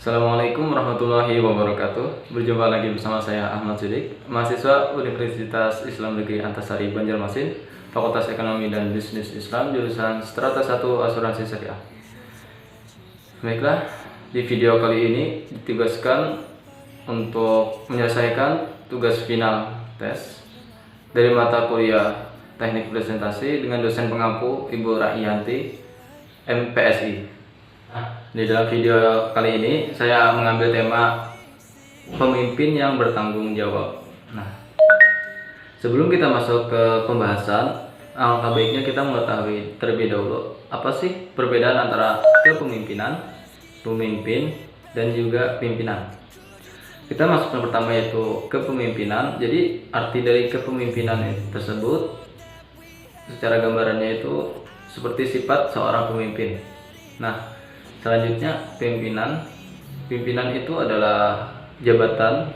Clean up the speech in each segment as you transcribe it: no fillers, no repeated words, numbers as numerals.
Assalamualaikum warahmatullahi wabarakatuh. Berjumpa lagi bersama saya Ahmad Sidik, mahasiswa Universitas Islam Negeri Antasari Banjarmasin, Fakultas Ekonomi dan Bisnis Islam, jurusan Strata 1 Asuransi Syariah. Baiklah, di video kali ini ditugaskan untuk menyelesaikan tugas final tes dari mata kuliah Teknik Presentasi dengan dosen pengampu Ibu Raiyanti, MPSI. Di dalam video kali ini saya mengambil tema pemimpin yang bertanggung jawab. Nah, sebelum kita masuk ke pembahasan, alangkah baiknya kita mengetahui terlebih dahulu apa sih perbedaan antara kepemimpinan, pemimpin, dan juga pimpinan. Kita masuk yang pertama yaitu kepemimpinan. Jadi arti dari kepemimpinan tersebut secara gambarannya itu seperti sifat seorang pemimpin. Nah, selanjutnya pimpinan. Pimpinan itu adalah jabatan,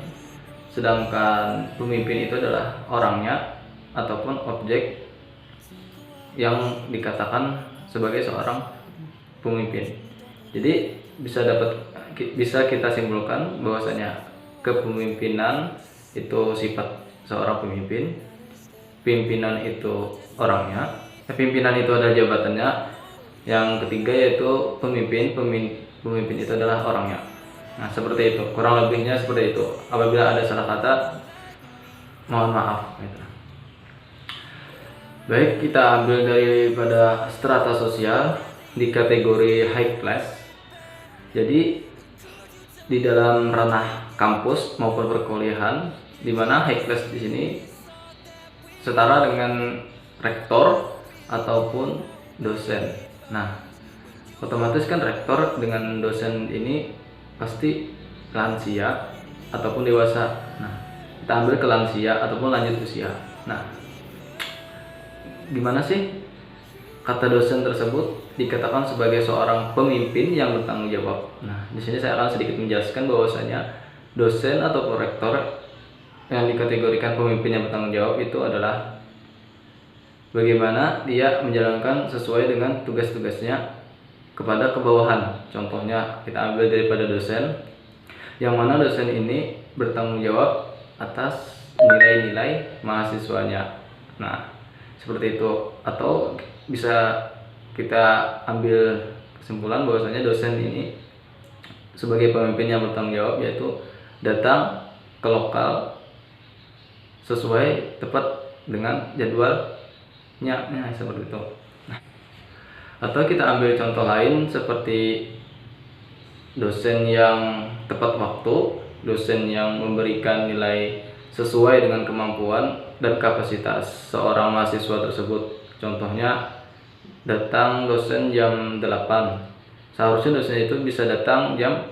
sedangkan pemimpin itu adalah orangnya ataupun objek yang dikatakan sebagai seorang pemimpin. Jadi bisa kita simpulkan bahwasanya kepemimpinan itu sifat seorang pemimpin, pimpinan itu orangnya, pimpinan itu adalah jabatannya. Yang ketiga yaitu pemimpin itu adalah orangnya. Nah, seperti itu, kurang lebihnya seperti itu. Apabila ada salah kata, mohon maaf gitu. Baik, kita ambil daripada strata sosial di kategori high class. Jadi di dalam ranah kampus maupun perkuliahan, di mana high class di sini setara dengan rektor ataupun dosen. Nah, otomatis kan rektor dengan dosen ini pasti lansia ataupun dewasa. Nah, kita ambil ke lansia ataupun lanjut usia. Nah, gimana sih kata dosen tersebut dikatakan sebagai seorang pemimpin yang bertanggung jawab? Nah, di sini saya akan sedikit menjelaskan bahwasanya dosen ataupun rektor yang dikategorikan pemimpin yang bertanggung jawab itu adalah bagaimana dia menjalankan sesuai dengan tugas-tugasnya kepada kebawahan. Contohnya kita ambil daripada dosen, yang mana dosen ini bertanggung jawab atas nilai-nilai mahasiswanya. Nah, seperti itu. Atau bisa kita ambil kesimpulan bahwasanya dosen ini sebagai pemimpin yang bertanggung jawab, yaitu datang ke lokal sesuai tepat dengan jadwalnya, seperti itu. Atau kita ambil contoh lain seperti dosen yang tepat waktu, dosen yang memberikan nilai sesuai dengan kemampuan dan kapasitas seorang mahasiswa tersebut. Contohnya datang dosen jam 8, seharusnya dosen itu bisa datang jam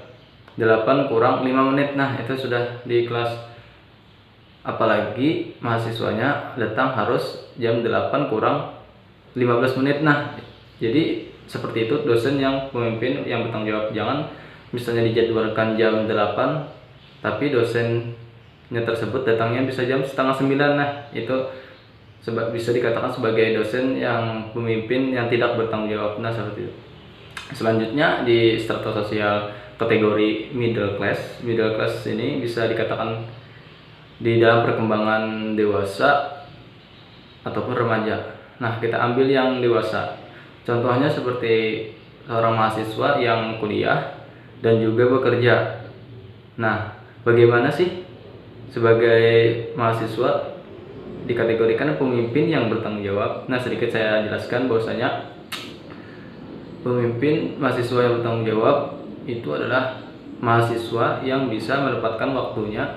8 kurang 5 menit. Nah, itu sudah di kelas. Apalagi mahasiswanya datang harus jam 8 kurang 15 menit. Nah, jadi seperti itu dosen yang pemimpin yang bertanggung jawab. Jangan misalnya dijadwalkan jam 8 tapi dosennya tersebut datangnya bisa jam setengah 9. Nah, itu bisa dikatakan sebagai dosen yang pemimpin yang tidak bertanggung jawab. Nah, seperti itu. Selanjutnya di strata sosial kategori middle class. Middle class ini bisa dikatakan di dalam perkembangan dewasa ataupun remaja. Nah, kita ambil yang dewasa. Contohnya seperti seorang mahasiswa yang kuliah dan juga bekerja. Nah, bagaimana sih sebagai mahasiswa dikategorikan pemimpin yang bertanggung jawab? Nah, sedikit saya jelaskan bahwasanya pemimpin mahasiswa yang bertanggung jawab itu adalah mahasiswa yang bisa menempatkan waktunya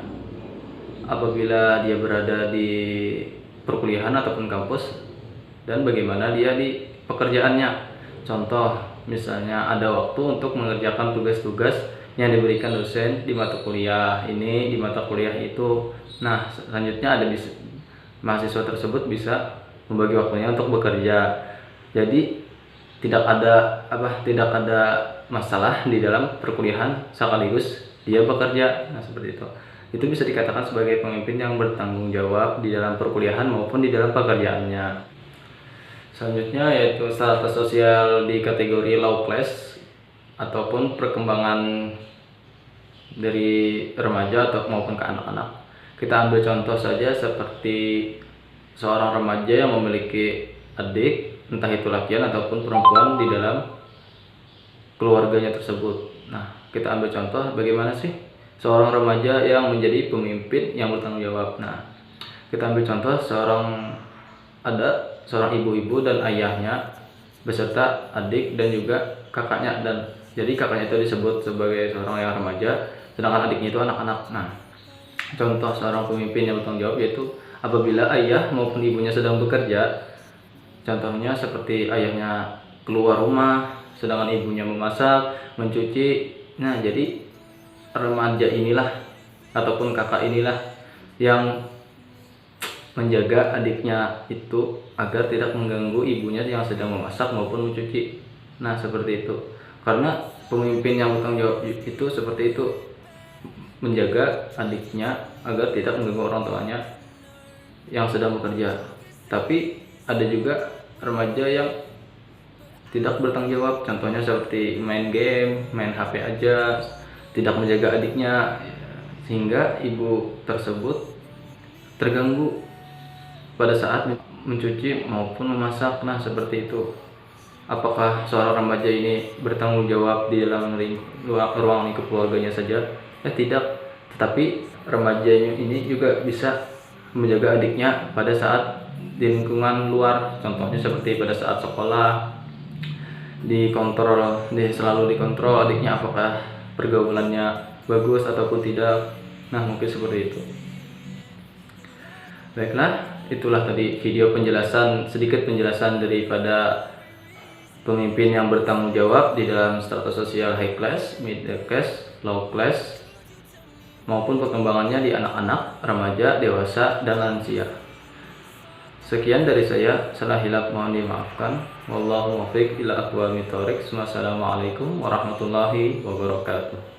apabila dia berada di perkuliahan ataupun kampus, dan bagaimana dia di pekerjaannya. Contoh, misalnya ada waktu untuk mengerjakan tugas-tugas yang diberikan dosen di mata kuliah ini, di mata kuliah itu. Nah, selanjutnya ada mahasiswa tersebut bisa membagi waktunya untuk bekerja. Jadi tidak ada masalah di dalam perkuliahan sekaligus dia bekerja. Nah, seperti itu. Itu bisa dikatakan sebagai pemimpin yang bertanggung jawab di dalam perkuliahan maupun di dalam pekerjaannya. Selanjutnya yaitu strata sosial di kategori low class ataupun perkembangan dari remaja atau maupun ke anak-anak. Kita ambil contoh saja seperti seorang remaja yang memiliki adik, entah itu laki ataupun perempuan di dalam keluarganya tersebut. Nah, kita ambil contoh bagaimana sih seorang remaja yang menjadi pemimpin yang bertanggung jawab. Nah, kita ambil contoh ada seorang ibu-ibu dan ayahnya beserta adik dan juga kakaknya, dan jadi kakaknya itu disebut sebagai seorang yang remaja, sedangkan adiknya itu anak-anak. Nah, contoh seorang pemimpin yang bertanggung jawab yaitu apabila ayah maupun ibunya sedang bekerja, contohnya seperti ayahnya keluar rumah sedangkan ibunya memasak, mencuci. Nah, jadi remaja inilah ataupun kakak inilah yang menjaga adiknya itu agar tidak mengganggu ibunya yang sedang memasak maupun mencuci. Nah, seperti itu. Karena pemimpin yang bertanggung jawab itu seperti itu, menjaga adiknya agar tidak mengganggu orang tuanya yang sedang bekerja. Tapi ada juga remaja yang tidak bertanggung jawab, contohnya seperti main game, main HP aja, tidak menjaga adiknya, sehingga ibu tersebut terganggu pada saat mencuci maupun memasak. Nah, seperti itu. Apakah seorang remaja ini bertanggung jawab di dalam ruang lingkup keluarganya saja? Tidak. Tetapi remaja ini juga bisa menjaga adiknya pada saat di lingkungan luar. Contohnya seperti pada saat sekolah, selalu dikontrol adiknya apakah pergaulannya bagus ataupun tidak. Nah, mungkin seperti itu. Baiklah, itulah tadi video sedikit penjelasan daripada pemimpin yang bertanggung jawab di dalam strata sosial high class, middle class, low class, maupun perkembangannya di anak-anak, remaja, dewasa, dan lansia. Sekian dari saya, salah hilaf mohon dimaafkan. Wallahu muwaffiq ila aqwamit thoriq. Wassalamualaikum warahmatullahi wabarakatuh.